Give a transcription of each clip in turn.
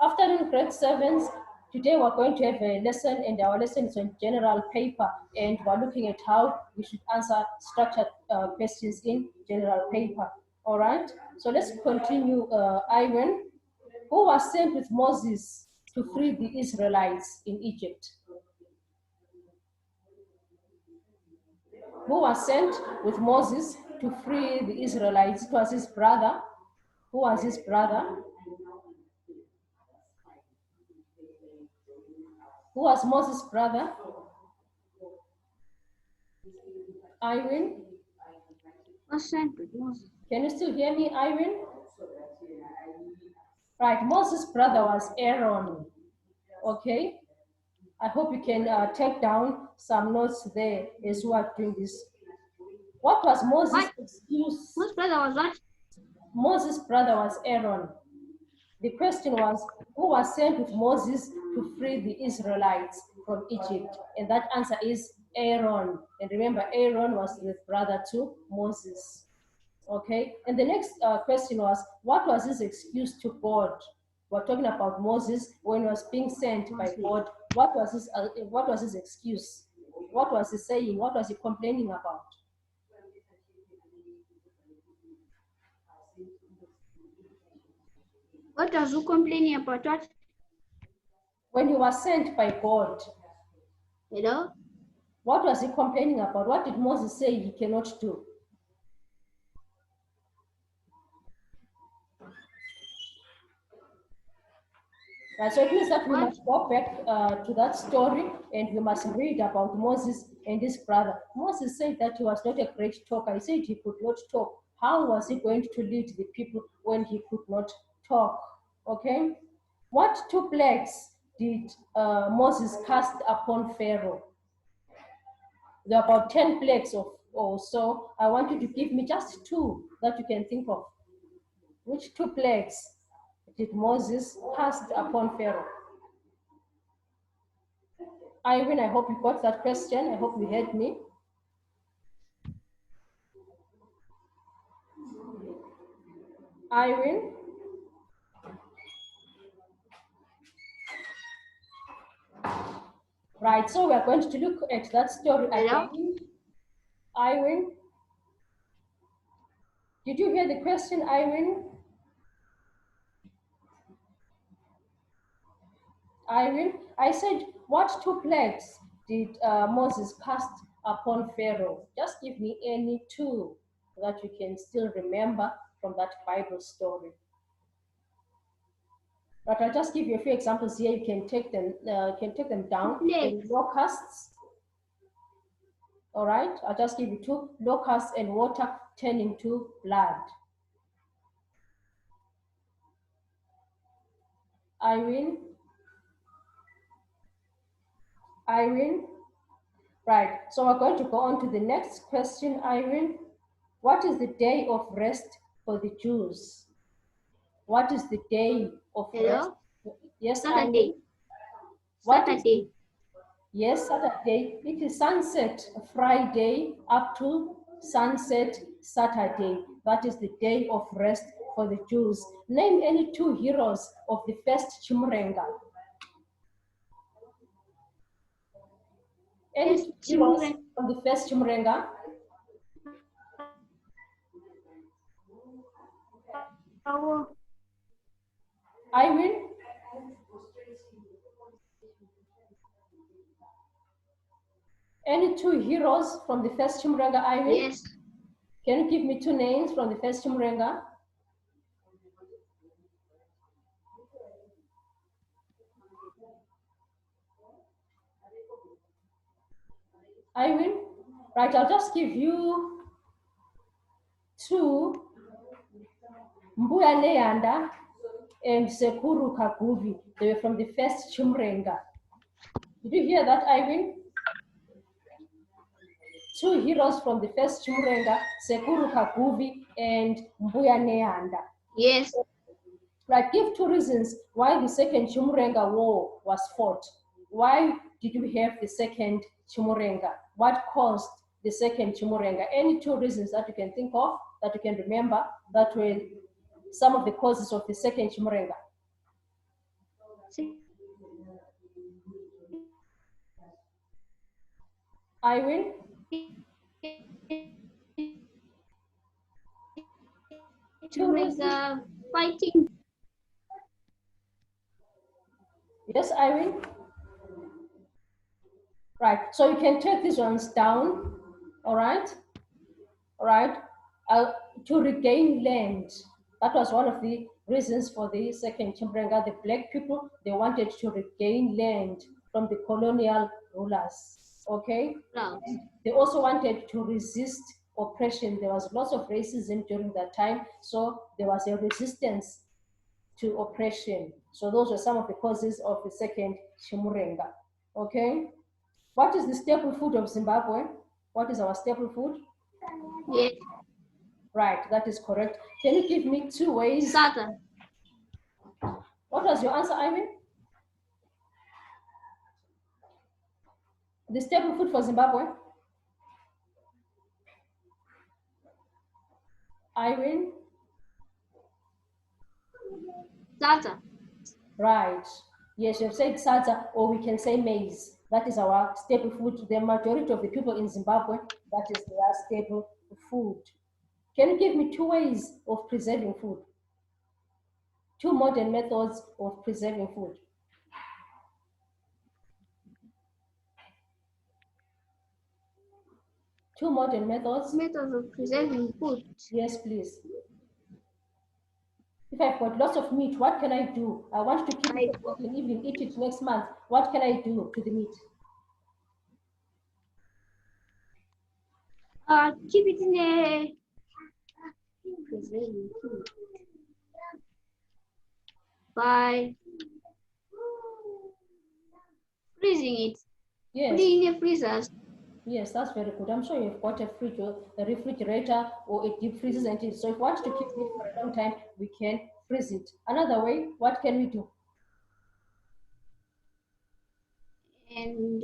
Afternoon, grade 7s. Today we're going to have a lesson, and our lesson is on general paper, and we're looking at how we should answer structured questions in general paper. All right, so let's continue. Ivan, who was sent with Moses to free the Israelites in Egypt? Who was sent with Moses to free the Israelites? It was his brother. Who was his brother? Who was Moses' brother? Irene? Was sent with Moses. Can you still hear me, Irene? Right, Moses' brother was Aaron. Okay? I hope you can take down some notes there as we are doing this. What was Moses' excuse? Whose brother was what? Moses' brother was Aaron. The question was, who was sent with Moses to free the Israelites from Egypt? And that answer is Aaron. And remember, Aaron was the brother to Moses. Okay, and the next question was, what was his excuse to God? We're talking about Moses when he was being sent by God. What was his excuse? What was he saying? What was he complaining about? What was who complaining about what? When he was sent by God. Hello? What was he complaining about? What did Moses say he cannot do? Right, so it means that we must go back to that story and we must read about Moses and his brother. Moses said that he was not a great talker. He said he could not talk. How was he going to lead the people when he could not talk? Okay. What two plagues did Moses cast upon Pharaoh? There are about 10 plagues or so. I want you to give me just two that you can think of. Which two plagues did Moses cast upon Pharaoh? Irene, I hope you got that question. I hope you heard me. Irene? Right, so we're going to look at that story again. Irene? Did you hear the question, Irene? Irene, I said, what two plagues did Moses cast upon Pharaoh? Just give me any two that you can still remember from that Bible story. But I'll just give you a few examples here. You can take them down. The locusts. All right, I'll just give you two: locusts and water turning to blood. Irene? Irene? Right, so we're going to go on to the next question, Irene. What is the day of rest for the Jews? What is the day of rest? Yes, Saturday. Saturday. Yes, Saturday. It is sunset Friday up to sunset Saturday. That is the day of rest for the Jews. Name any two heroes of the first Chimrenga. Any heroes from the first Chimrenga? Irene? Any two heroes from the first Chimrenga, Irene? Yes. Can you give me two names from the first Chimrenga? Irene? Right, I'll just give you two, Mbuya Leanda and Sekuru Kaguvi. They were from the first Chimrenga. Did you hear that, Irene? Two heroes from the first Chimrenga, Sekuru Kaguvi and Mbuya Leanda. Yes. Right, give two reasons why the second Chimrenga war was fought. Why did you have the second Chimurenga? What caused the second Chimurenga? Any two reasons that you can think of, that you can remember, that were some of the causes of the second Chimurenga? Irene? During the fighting. Yes, Irene? Right, so you can take these ones down, all right? All right, to regain land. That was one of the reasons for the second Chimbrenga. The black people, they wanted to regain land from the colonial rulers, okay? They also wanted to resist oppression. There was lots of racism during that time, so there was a resistance to oppression. So those were some of the causes of the second Chimurenga, okay? What is the staple food of Zimbabwe? What is our staple food? Yes. Right, that is correct. Can you give me 2 ways? Sata. What was your answer, Ivan? The staple food for Zimbabwe? Irene? Sata. Right. Yes, you have said sata, or we can say maize. That is our staple food. The majority of the people in Zimbabwe, that is their staple food. Can you give me 2 ways of preserving food? 2 modern methods of preserving food. 2 modern methods? Methods of preserving food. Yes, please. If I've got lots of meat, what can I do? I want to keep it so I can even eat it next month. What can I do to the meat? Keep it in a preserving food by freezing it. Yes. Put it in a freezer. Yes, that's very good. I'm sure you've got a fridge or a refrigerator or a deep freezer, isn't it? So if we want to keep it for a long time, we can freeze it. Another way, what can we do? And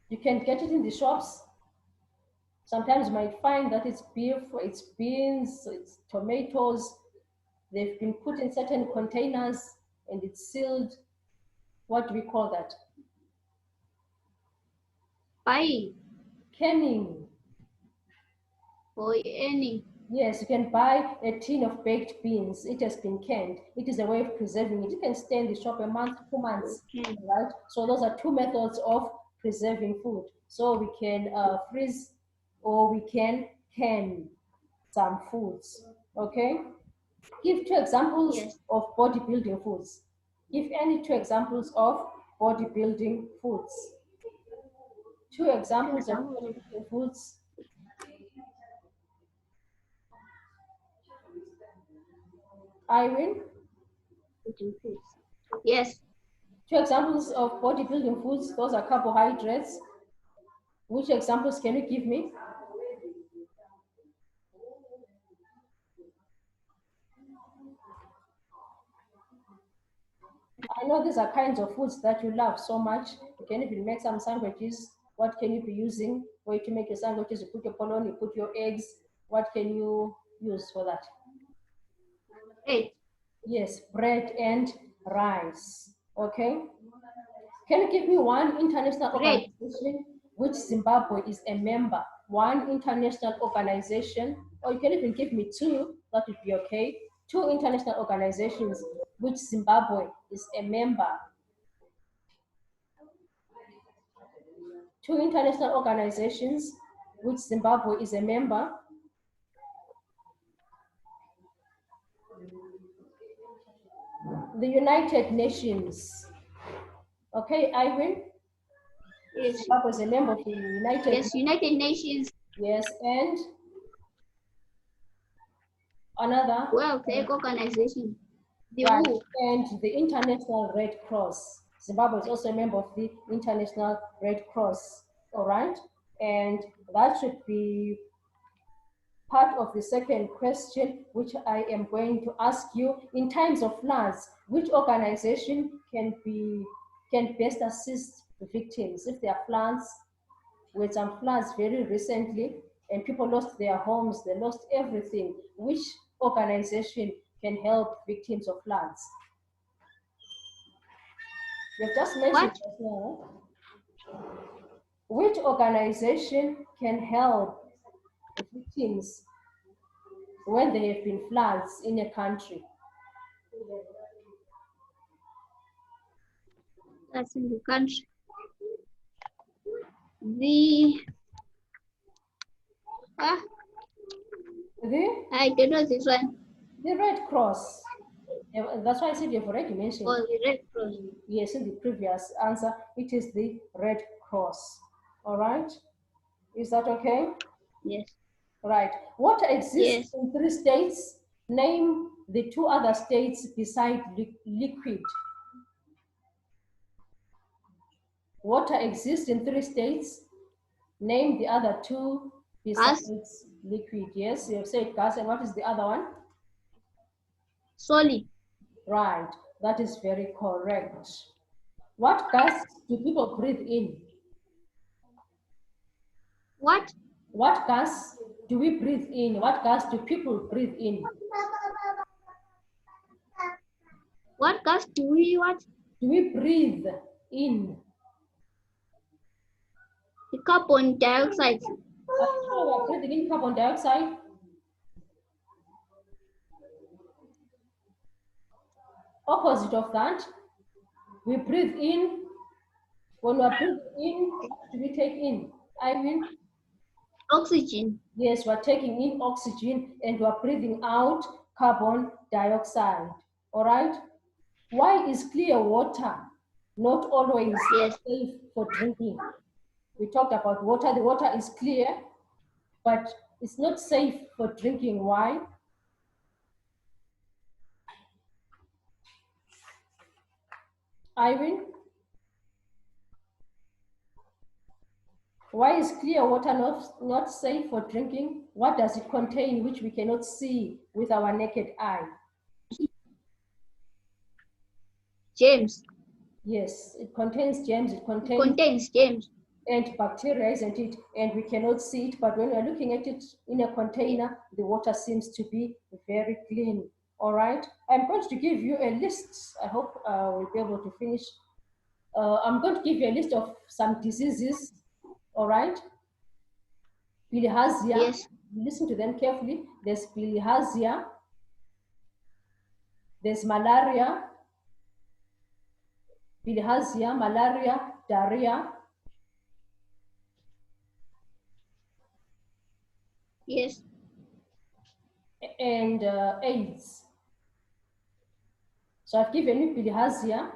You can get it in the shops. Sometimes you might find that it's beef, it's beans, it's tomatoes. They've been put in certain containers and it's sealed. What do we call that? buy Canning. or any. Yes, you can buy a tin of baked beans. It has been canned. It is a way of preserving it. You can stay in the shop a month, 2 months, right? So those are 2 methods of preserving food. So we can freeze or we can can some foods, okay? Give 2 examples of bodybuilding foods. Give any 2 examples of bodybuilding foods. 2 examples of bodybuilding foods. Irene? Yes. 2 examples of bodybuilding foods, those are carbohydrates. Which examples can you give me? I know these are kinds of foods that you love so much. You can even make some sandwiches. What can you be using? Way to make your sandwiches, you put your pollen, you put your eggs. What can you use for that? Bread. Yes, bread and rice. Okay. Can you give me one international organization which Zimbabwe is a member? One international organization, or you can even give me 2, that would be okay. 2 international organizations which Zimbabwe is a member. 2 international organizations which Zimbabwe is a member. The United Nations. Okay, Irene? Yes. Zimbabwe is a member of the United Nations. United Nations. Yes, and another? World Health Organization. The Right, WHO. and the International Red Cross. Zimbabwe is also a member of the International Red Cross, all right? And that should be part of the second question, which I am going to ask you. In times of floods, which organization can best assist the victims? If there are floods, with some floods very recently, and people lost their homes, they lost everything. Which organization can help victims of floods? You've just mentioned What? just now. Which organization can help victims when there have been floods in a country? That's in the country. The ah, The, I don't know this one. the Red Cross. That's why I said you've already mentioned. For the Red Cross. Yes, in the previous answer, it is the Red Cross. All right? Is that okay? Yes. Right. Water exists Yes. in 3 states. Name the 2 other states beside liquid. Water exists in 3 states. Name the other 2 Gas. besides liquid. Yes, you have said gas. And what is the other one? Solid. Right. That is very correct. What gas do people breathe in? What? What gas do we breathe in? What gas do people breathe in? What gas do we what? Do we breathe in? The carbon dioxide. Are you sure we're breathing in carbon dioxide? Opposite of that, we breathe in. When we're breathing in, what do we take in? I mean, Oxygen. yes, we're taking in oxygen and we're breathing out carbon dioxide. All right? Why is clear water not always Yes. safe for drinking? We talked about water. The water is clear, but it's not safe for drinking. Why? Irene? Why is clear water not safe for drinking? What does it contain which we cannot see with our naked eye? James. Yes, it contains germs, it Contains James. and bacteria, isn't it? And we cannot see it, but when we're looking at it in a container, the water seems to be very clean. All right, I'm going to give you a list. I hope we'll be able to finish. I'm going to give you a list of some diseases. All right, bilharzia. Yes. Listen to them carefully. There's bilharzia. There's malaria, bilharzia, malaria, diarrhea, Yes. and AIDS. So I've given you bilharzia,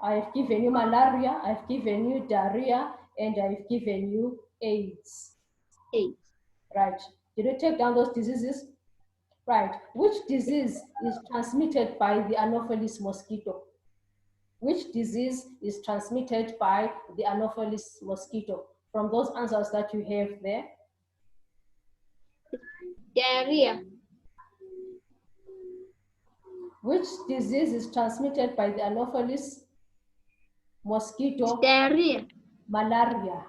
I've given you malaria, I've given you diarrhea, and I've given you AIDS. AIDS. Right. Did you take down those diseases? Right. Which disease is transmitted by the Anopheles mosquito? Which disease is transmitted by the Anopheles mosquito? From those answers that you have there, Diarrhea. which disease is transmitted by the Anopheles mosquito? Diarrhea. Malaria.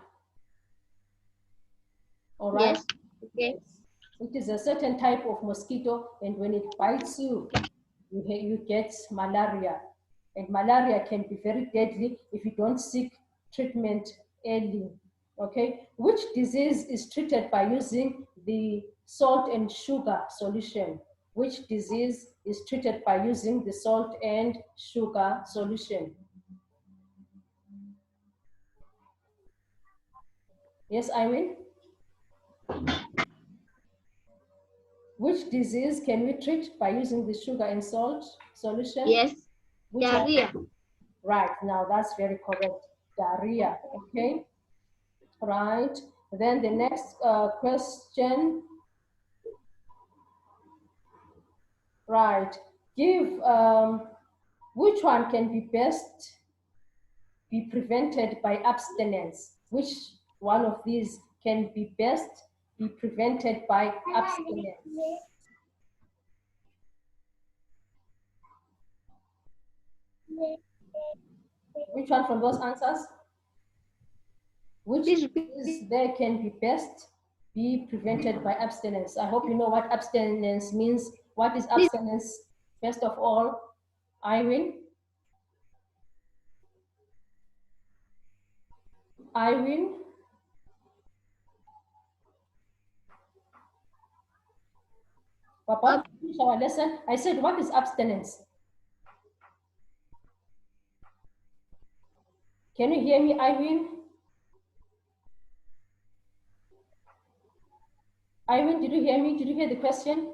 All right. Yes. Okay. It is a certain type of mosquito, and when it bites you, you get malaria. And malaria can be very deadly if you don't seek treatment early. Okay. Which disease is treated by using the salt and sugar solution? Which disease is treated by using the salt and sugar solution? Yes, Irene? Which disease can we treat by using the sugar and salt solution? Yes. Which one? Diarrhea. Right, now that's very correct. Diarrhea, okay? Right, then the next question. Right, give, which one can be best be prevented by abstinence? Which one of these can be best be prevented by abstinence? Which one from those answers? Which Please is repeat. there can be best be prevented by abstinence. I hope you know what abstinence means. What is abstinence? First of all, Irene. Irene. Papa, finish our lesson. I said, what is abstinence? Can you hear me, Irene? Irene, did you hear me? Did you hear the question?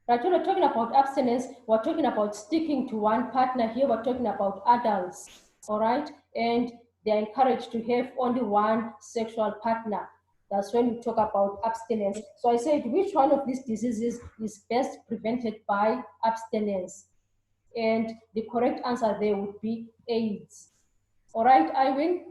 Right, when we're talking about abstinence, we're talking about sticking to one partner. Here we're talking about adults, all right? And they're encouraged to have only one sexual partner. That's when we talk about abstinence. So I said, which one of these diseases is best prevented by abstinence? And the correct answer there would be AIDS. All right, Irene?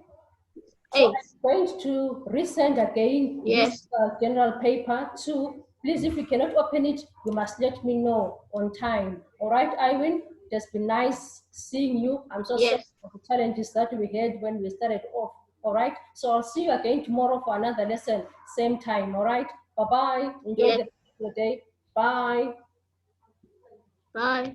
So I'm going to resend again this general paper to, please, if you cannot open it, you must let me know on time. All right, Irene? It has been nice seeing you. I'm so sorry for the challenges that we had when we started off. All right, so I'll see you again tomorrow for another lesson, same time. All right, bye-bye. Enjoy the rest of your day. Bye. Bye.